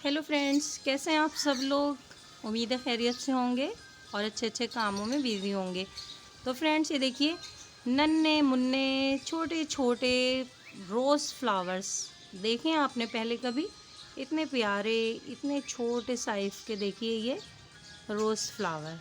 Hello friends, कैसे हैं आप सब लोग। उम्मीद है खैरियत से होंगे और अच्छे अच्छे कामों में बिज़ी होंगे। तो फ्रेंड्स, ये देखिए नन्हे मुन्ने छोटे छोटे रोज़ फ्लावर्स देखे हैं आपने पहले कभी? इतने प्यारे, इतने छोटे साइज़ के। देखिए ये रोज़ फ्लावर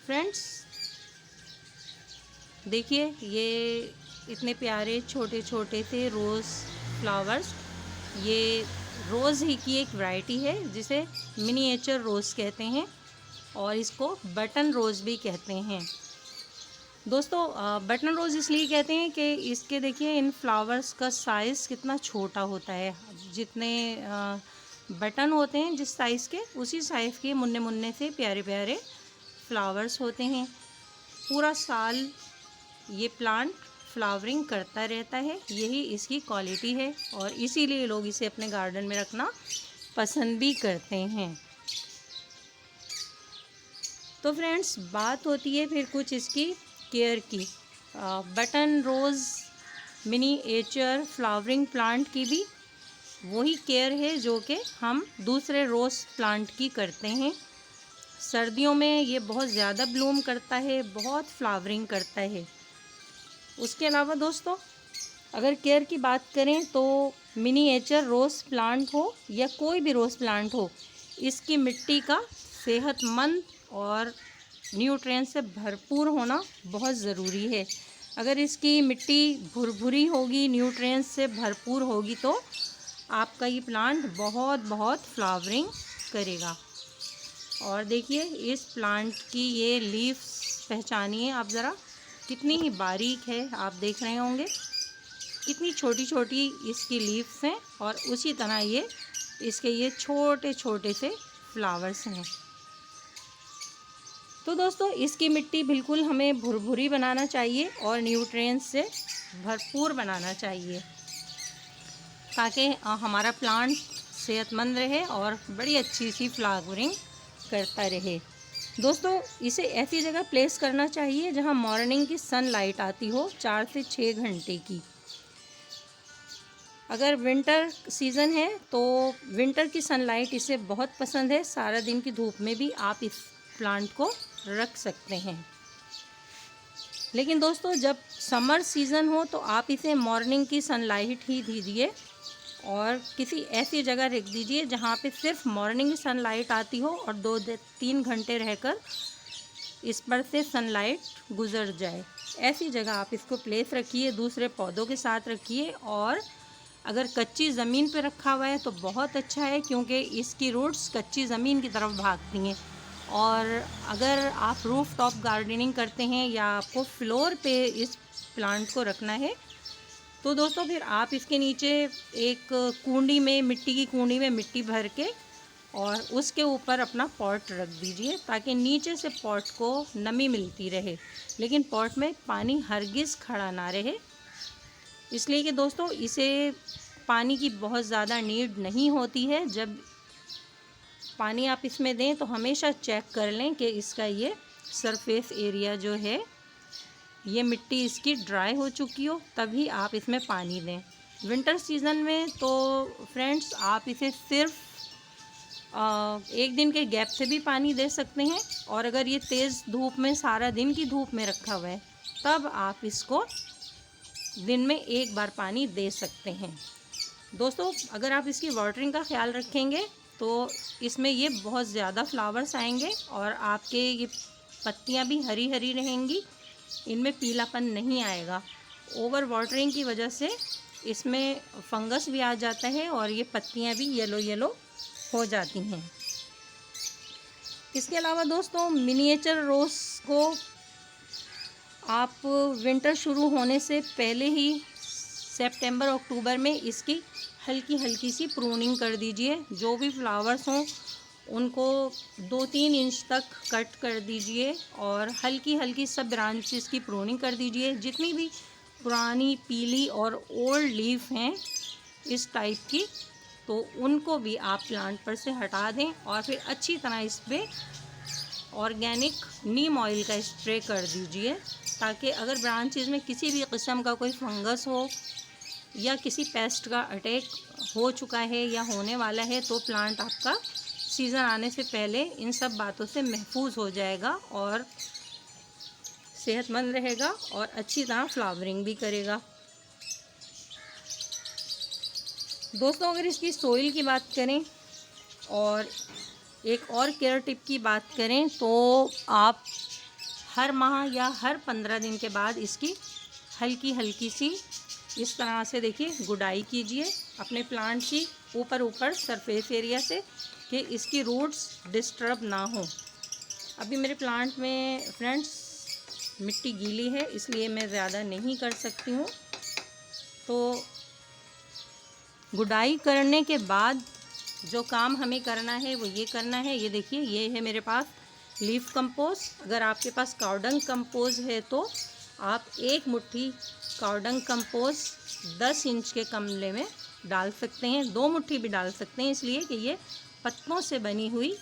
फ्रेंड्स, देखिए ये इतने प्यारे छोटे छोटे से रोज़ फ्लावर्स। ये रोज़ ही की एक वैरायटी है जिसे मिनिएचर रोज़ कहते हैं और इसको बटन रोज़ भी कहते हैं। दोस्तों, बटन रोज़ इसलिए कहते हैं कि इसके देखिए इन फ्लावर्स का साइज़ कितना छोटा होता है। जितने बटन होते हैं जिस साइज़ के, उसी साइज़ के मुन्ने मुन्ने से प्यारे प्यारे फ्लावर्स होते हैं। पूरा साल ये प्लांट फ्लावरिंग करता रहता है, यही इसकी क्वालिटी है और इसीलिए लोग इसे अपने गार्डन में रखना पसंद भी करते हैं। तो फ्रेंड्स, बात होती है फिर कुछ इसकी केयर की। बटन रोज़ मिनिएचर फ्लावरिंग प्लांट की भी वही केयर है जो कि हम दूसरे रोज़ प्लांट की करते हैं। सर्दियों में ये बहुत ज़्यादा ब्लूम करता है, बहुत फ्लावरिंग करता है। उसके अलावा दोस्तों, अगर केयर की बात करें तो मिनिएचर रोज़ प्लांट हो या कोई भी रोज़ प्लांट हो, इसकी मिट्टी का सेहतमंद और न्यूट्रिएंट्स से भरपूर होना बहुत ज़रूरी है। अगर इसकी मिट्टी भुरभुरी होगी, न्यूट्रिएंट्स से भरपूर होगी, तो आपका ये प्लांट बहुत बहुत फ्लावरिंग करेगा। और देखिए इस प्लांट की ये लीव्स पहचानिए आप ज़रा, कितनी ही बारीक है। आप देख रहे होंगे कितनी छोटी छोटी इसकी लीव्स हैं और उसी तरह इसके ये छोटे छोटे से फ्लावर्स हैं। तो दोस्तों, इसकी मिट्टी बिल्कुल हमें भुरभुरी बनाना चाहिए और न्यूट्रिएंट्स से भरपूर बनाना चाहिए ताकि हमारा प्लांट सेहतमंद रहे और बड़ी अच्छी सी फ्लावरिंग करता रहे। दोस्तों, इसे ऐसी जगह प्लेस करना चाहिए जहां मॉर्निंग की सनलाइट आती हो 4 से 6 घंटे की। अगर विंटर सीज़न है तो विंटर की सनलाइट इसे बहुत पसंद है। सारा दिन की धूप में भी आप इस प्लांट को रख सकते हैं। लेकिन दोस्तों, जब समर सीज़न हो तो आप इसे मॉर्निंग की सनलाइट ही दीजिए और किसी ऐसी जगह रख दीजिए जहाँ पे सिर्फ मॉर्निंग सनलाइट आती हो और 2-3 घंटे रहकर इस पर से सनलाइट गुजर जाए। ऐसी जगह आप इसको प्लेस रखिए, दूसरे पौधों के साथ रखिए। और अगर कच्ची ज़मीन पे रखा हुआ है तो बहुत अच्छा है, क्योंकि इसकी रूट्स कच्ची ज़मीन की तरफ भागती हैं। और अगर आप रूफ टॉप गार्डनिंग करते हैं या आपको फ्लोर पे इस प्लांट को रखना है, तो दोस्तों फिर आप इसके नीचे एक कूंडी में, मिट्टी की कूंडी में मिट्टी भर के और उसके ऊपर अपना पॉट रख दीजिए ताकि नीचे से पॉट को नमी मिलती रहे, लेकिन पॉट में पानी हरगिज़ खड़ा ना रहे। इसलिए कि दोस्तों, इसे पानी की बहुत ज़्यादा नीड नहीं होती है। जब पानी आप इसमें दें तो हमेशा चेक कर लें कि इसका ये सरफेस एरिया जो है, ये मिट्टी इसकी ड्राई हो चुकी हो, तभी आप इसमें पानी दें। विंटर सीज़न में तो फ्रेंड्स, आप इसे सिर्फ एक दिन के गैप से भी पानी दे सकते हैं। और अगर ये तेज़ धूप में, सारा दिन की धूप में रखा हुआ है, तब आप इसको दिन में एक बार पानी दे सकते हैं। दोस्तों, अगर आप इसकी वाटरिंग का ख्याल रखेंगे तो इसमें ये बहुत ज़्यादा फ्लावर्स आएंगे और आपके ये पत्तियां भी हरी हरी रहेंगी, इनमें पीलापन नहीं आएगा। ओवर वाटरिंग की वजह से इसमें फंगस भी आ जाता है और ये पत्तियां भी येलो येलो हो जाती हैं। इसके अलावा दोस्तों, मिनिएचर रोज़ को आप विंटर शुरू होने से पहले ही सितंबर अक्टूबर में इसकी हल्की हल्की सी प्रूनिंग कर दीजिए। जो भी फ्लावर्स हों उनको 2-3 इंच तक कट कर दीजिए और हल्की हल्की सब ब्रांचेस की प्रूनिंग कर दीजिए। जितनी भी पुरानी पीली और ओल्ड लीफ हैं इस टाइप की, तो उनको भी आप प्लांट पर से हटा दें और फिर अच्छी तरह इस पर ऑर्गेनिक नीम ऑयल का स्प्रे कर दीजिए ताकि अगर ब्रांचेस में किसी भी किस्म का कोई फंगस हो या किसी पेस्ट का अटैक हो चुका है या होने वाला है, तो प्लांट आपका सीज़न आने से पहले इन सब बातों से महफूज हो जाएगा और सेहतमंद रहेगा और अच्छी तरह फ्लावरिंग भी करेगा। दोस्तों, अगर इसकी सोइल की बात करें और एक और केयर टिप की बात करें, तो आप हर माह या हर 15 दिन के बाद इसकी हल्की हल्की सी इस तरह से देखिए गुड़ाई कीजिए अपने प्लांट की ऊपर सरफेस एरिया से, कि इसकी रूट्स डिस्टर्ब ना हो। अभी मेरे प्लांट में फ्रेंड्स मिट्टी गीली है, इसलिए मैं ज़्यादा नहीं कर सकती हूँ। तो गुड़ाई करने के बाद जो काम हमें करना है वो ये करना है। ये देखिए, ये है मेरे पास लीफ कंपोस्ट। अगर आपके पास कावडंग कंपोस्ट है तो आप 1 मुट्ठी कावडंग कंपोस्ट 10 इंच के गमले में डाल सकते हैं, 2 मुट्ठी भी डाल सकते हैं, इसलिए कि ये पत्तों से बनी हुई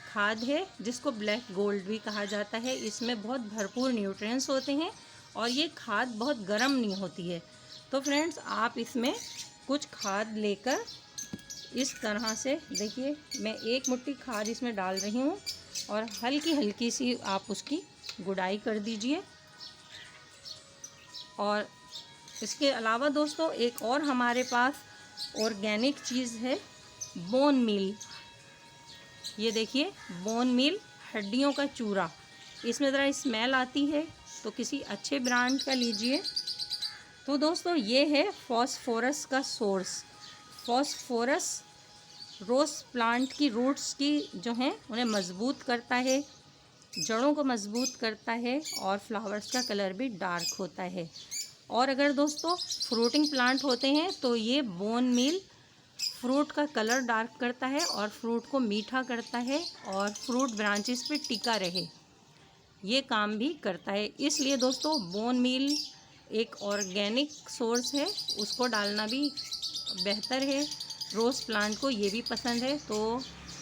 खाद है जिसको ब्लैक गोल्ड भी कहा जाता है। इसमें बहुत भरपूर न्यूट्रिएंट्स होते हैं और ये खाद बहुत गर्म नहीं होती है। तो फ्रेंड्स, आप इसमें कुछ खाद लेकर इस तरह से देखिए, मैं 1 मुट्ठी खाद इसमें डाल रही हूँ और हल्की हल्की सी आप उसकी गुड़ाई कर दीजिए। और इसके अलावा दोस्तों, एक और हमारे पास ऑर्गेनिक चीज़ है, बोन मील। ये देखिए, बोन मील, हड्डियों का चूरा। इसमें ज़रा स्मेल आती है, तो किसी अच्छे ब्रांड का लीजिए। तो दोस्तों, ये है फॉस्फोरस का सोर्स। फॉस्फोरस रोज़ प्लांट की रूट्स की जो हैं उन्हें मज़बूत करता है, जड़ों को मज़बूत करता है और फ्लावर्स का कलर भी डार्क होता है। और अगर दोस्तों फ्रूटिंग प्लांट होते हैं तो ये बोन मील फ्रूट का कलर डार्क करता है और फ्रूट को मीठा करता है और फ्रूट ब्रांचेस पे टिका रहे, ये काम भी करता है। इसलिए दोस्तों, बोन मील एक ऑर्गेनिक सोर्स है, उसको डालना भी बेहतर है। रोज़ प्लांट को ये भी पसंद है, तो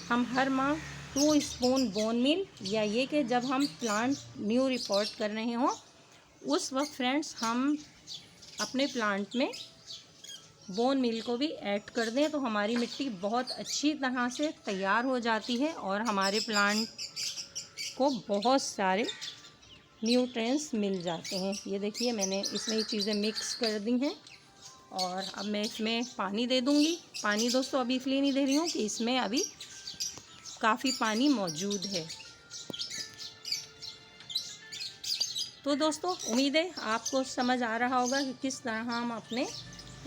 हम हर माह 2 स्पून बोन मील, या ये कि जब हम प्लांट न्यू रिपोर्ट कर रहे हों उस वक्त फ्रेंड्स हम अपने प्लांट में बोन मील को भी ऐड कर दें, तो हमारी मिट्टी बहुत अच्छी तरह से तैयार हो जाती है और हमारे प्लांट को बहुत सारे न्यूट्रिएंट्स मिल जाते हैं। ये देखिए, मैंने इसमें ये चीज़ें मिक्स कर दी हैं और अब मैं इसमें पानी दे दूँगी। पानी दोस्तों अभी इसलिए नहीं दे रही हूँ कि इसमें अभी काफ़ी पानी मौजूद है। तो दोस्तों, उम्मीद है आपको समझ आ रहा होगा कि किस तरह हम अपने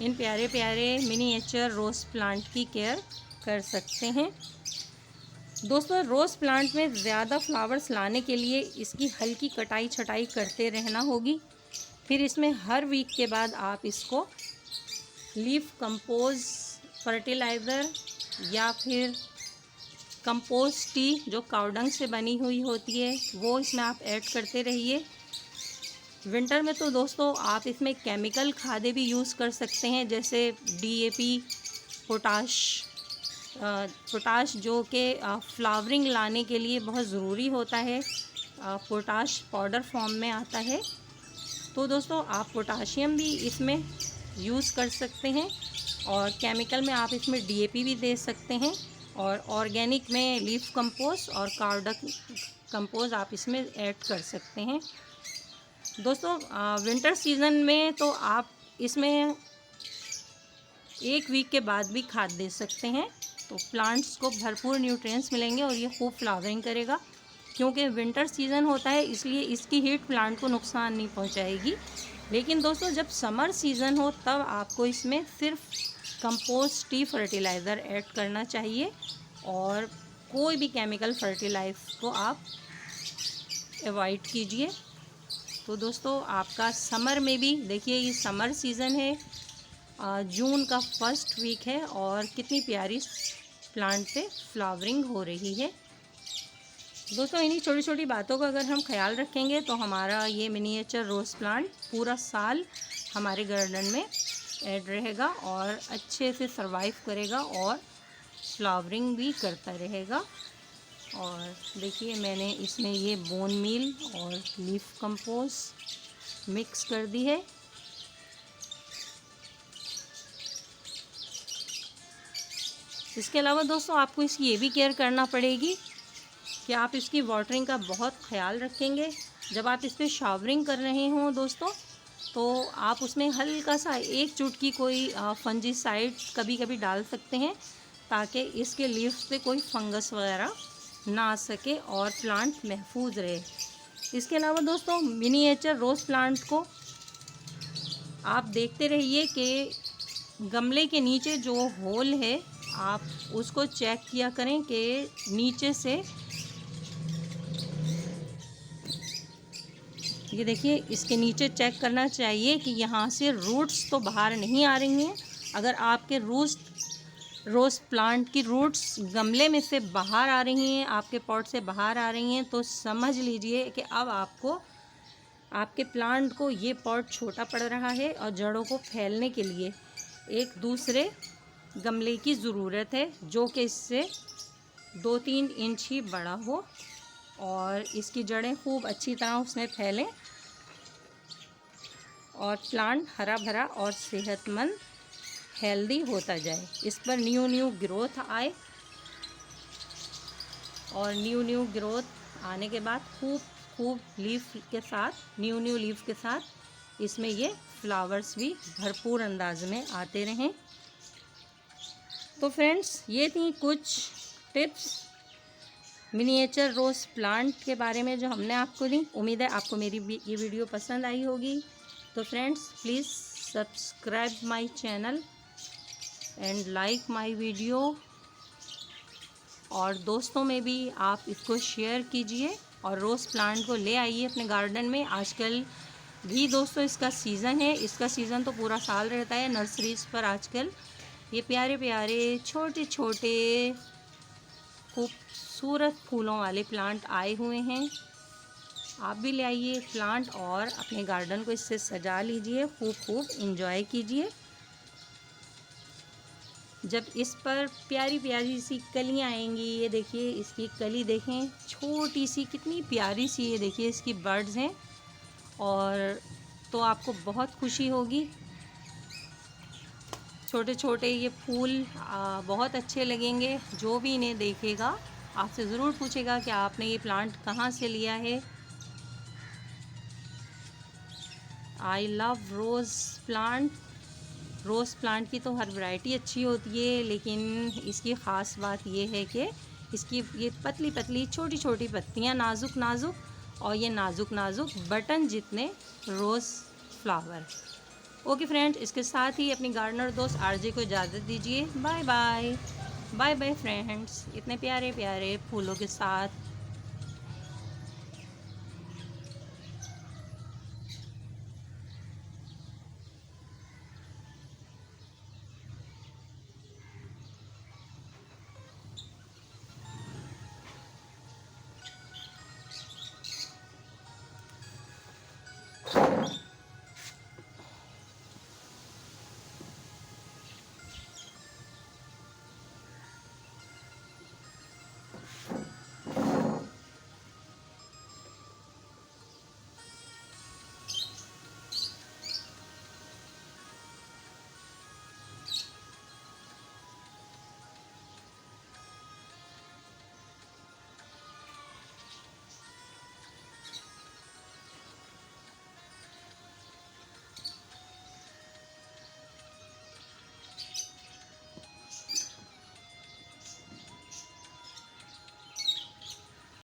इन प्यारे प्यारे मिनिएचर रोज़ प्लांट की केयर कर सकते हैं। दोस्तों, रोज़ प्लांट में ज़्यादा फ्लावर्स लाने के लिए इसकी हल्की कटाई छटाई करते रहना होगी। फिर इसमें हर वीक के बाद आप इसको लीफ कंपोज फर्टिलाइज़र या फिर कंपोस्ट टी जो कावडंग से बनी हुई होती है वो इसमें आप ऐड करते रहिए। विंटर में तो दोस्तों आप इसमें केमिकल खादें भी यूज़ कर सकते हैं, जैसे DAP, पोटाश जो कि फ्लावरिंग लाने के लिए बहुत ज़रूरी होता है, पोटाश पाउडर फॉर्म में आता है। तो दोस्तों, आप पोटाशियम भी इसमें यूज़ कर सकते हैं और केमिकल में आप इसमें DAP भी दे सकते हैं और ऑर्गेनिक में लीफ कंपोस्ट और कावडंग कंपोस्ट आप इसमें ऐड कर सकते हैं। दोस्तों, विंटर सीज़न में तो आप इसमें 1 वीक के बाद भी खाद दे सकते हैं, तो प्लांट्स को भरपूर न्यूट्रिएंट्स मिलेंगे और ये खूब फ्लावरिंग करेगा। क्योंकि विंटर सीज़न होता है इसलिए इसकी हीट प्लांट को नुकसान नहीं पहुंचाएगी। लेकिन दोस्तों, जब समर सीज़न हो तब आपको इसमें सिर्फ कंपोस्ट टी फर्टिलाइज़र ऐड करना चाहिए और कोई भी केमिकल फर्टिलाइज़र को आप अवॉइड कीजिए। तो दोस्तों, आपका समर में भी देखिए, ये समर सीज़न है, जून का फर्स्ट वीक है और कितनी प्यारी प्लांट पे फ्लावरिंग हो रही है। दोस्तों, इन्हीं छोटी छोटी बातों का अगर हम ख्याल रखेंगे तो हमारा ये मिनिएचर रोज़ प्लांट पूरा साल हमारे गार्डन में ऐड रहेगा और अच्छे से सरवाइव करेगा और फ्लावरिंग भी करता रहेगा। और देखिए, मैंने इसमें ये बोन मील और लीफ कंपोस्ट मिक्स कर दी है इसके अलावा दोस्तों आपको इसकी ये भी केयर करना पड़ेगी कि आप इसकी वाटरिंग का बहुत ख्याल रखेंगे। जब आप इस पर शावरिंग कर रहे हों दोस्तों, तो आप उसमें हल्का सा एक चुटकी कोई फंजीसाइड कभी कभी डाल सकते हैं, ताकि इसके लीव्स पे कोई फंगस वगैरह ना आ सके और प्लांट महफूज रहे। इसके अलावा दोस्तों मिनिएचर रोज़ प्लांट को आप देखते रहिए कि गमले के नीचे जो होल है आप उसको चेक किया करें कि नीचे से, ये देखिए इसके नीचे चेक करना चाहिए कि यहाँ से रूट्स तो बाहर नहीं आ रही हैं। अगर आपके रोज़ प्लांट की रूट्स गमले में से बाहर आ रही हैं, आपके पॉट से बाहर आ रही हैं, तो समझ लीजिए कि अब आपको आपके प्लांट को ये पॉट छोटा पड़ रहा है और जड़ों को फैलने के लिए एक दूसरे गमले की ज़रूरत है, जो कि इससे 2-3 इंच ही बड़ा हो और इसकी जड़ें खूब अच्छी तरह उसमें फैलें और प्लांट हरा भरा और सेहतमंद हेल्दी होता जाए। इस पर न्यू ग्रोथ आए और न्यू ग्रोथ आने के बाद खूब लीफ के साथ, न्यू लीफ के साथ इसमें ये फ्लावर्स भी भरपूर अंदाज में आते रहें। तो फ्रेंड्स, ये थी कुछ टिप्स मिनिएचर रोज़ प्लांट के बारे में जो हमने आपको दी। उम्मीद है आपको मेरी ये वीडियो पसंद आई होगी। तो friends, please subscribe my channel and like my video, और दोस्तों में भी आप इसको शेयर कीजिए और रोज़ प्लांट को ले आइए अपने गार्डन में। आजकल भी दोस्तों इसका सीज़न है, इसका सीज़न तो पूरा साल रहता है। नर्सरीज़ पर आजकल ये प्यारे प्यारे छोटे छोटे खूबसूरत फूलों वाले प्लांट आए हुए हैं। आप भी ले आइए प्लांट और अपने गार्डन को इससे सजा लीजिए, खूब एंजॉय कीजिए। जब इस पर प्यारी प्यारी सी कलियां आएंगी, ये देखिए इसकी कली देखें छोटी सी, कितनी प्यारी सी, ये देखिए इसकी बर्ड्स हैं, और तो आपको बहुत खुशी होगी। छोटे छोटे ये फूल बहुत अच्छे लगेंगे। जो भी इन्हें देखेगा आपसे ज़रूर पूछेगा कि आपने ये प्लांट कहाँ से लिया है। I love rose plant. Rose plant की तो हर वैरायटी अच्छी होती है, लेकिन इसकी ख़ास बात ये है कि इसकी ये पतली पतली छोटी छोटी पत्तियाँ, नाजुक नाजुक, और ये नाजुक नाजुक बटन जितने रोज़ फ्लावर। ओके फ्रेंड्स, इसके साथ ही अपनी गार्डनर दोस्त आरजे को इजाज़त दीजिए। Bye bye. Bye bye friends. इतने प्यारे प्यारे फूलों के साथ